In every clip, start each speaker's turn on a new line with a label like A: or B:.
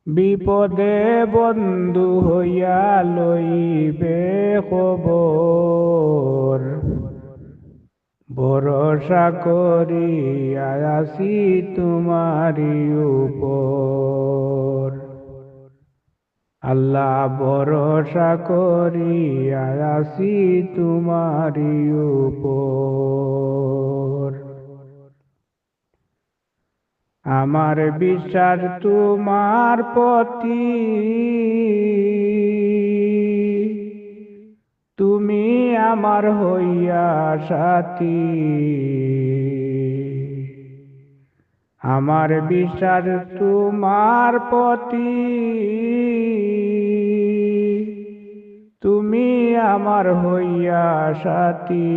A: বিপদে বন্ধু হইয়া লইবে খবর, ভরসা করি আছি তোমারি উপর। আল্লাহ ভরসা করি আছি তোমারি উপর। আমার বিশ্বাস তোমার প্রতি, তুমি আমার হইয়া সাথী। আমার বিশ্বাস তোমার প্রতি, তুমি আমার হইয়া সাথী।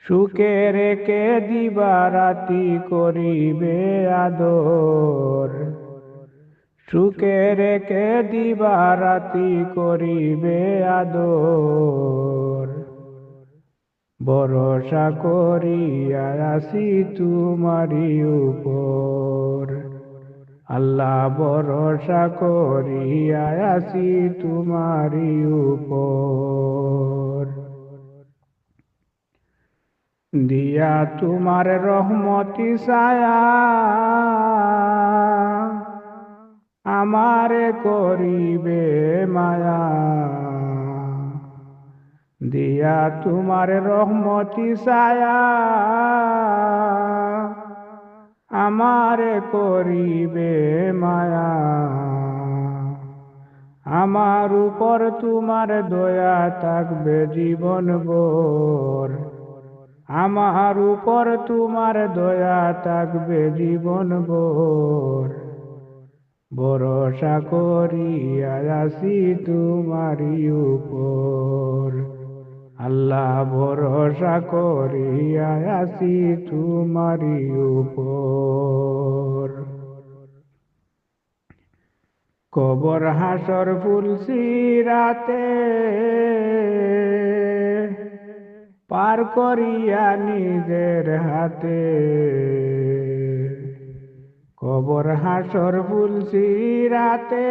A: সুখে রেখে দিবা রাতি করিবে আদর, সুখে রেখে দিবা রাতি করিবে আদর। ভরসা করি আছি তোমারি উপর। আল্লাহ ভরসা করি আছি তোমারি উপর। দিয়া তোমার রহমতি ছায়া আমারে করিবে মায়া। দিয়া তোমার রহমতি ছায়া আমারে করিবে মায়া। আমার উপর তোমার দয়া থাকবে জীবন ভর, আমার উপর তোমার দয়া থাকবে জীবন ভর। ভরসা করি আছি তোমারি উপর। আল্লাহ ভরসা করি আছি তোমারি উপর। কবর হাসর ফুলসিরাতে পার করিয়া নিজের হাতে। কবর হাসর ফুলসিরাতে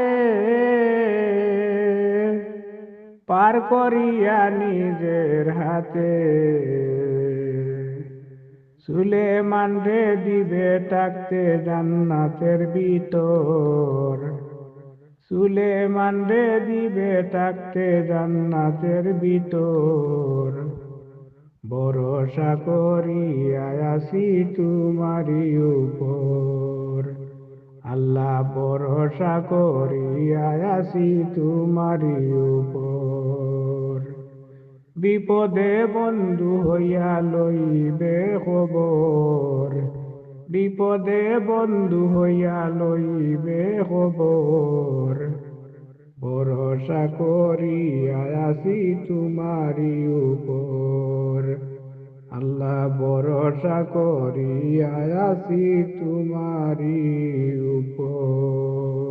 A: পার করিয়া নিজের হাতে। সুলেমান রে দিবে থাকতে জান্নাতের ভিতর, সুলেমান রে দিবে থাকতে জান্নাতের ভিতর। ভরসা করি আছি তোমারি উপর। আল্লাহ ভরসা করি আছি তোমারি উপর। বিপদে বন্ধু হইয়া লইবে খবর, বিপদে বন্ধু হইয়া লইবে খবর। ভরসা করি আছি তোমারি উপর। আল্লাহ ভরসা করি আছি তোমারি উপর।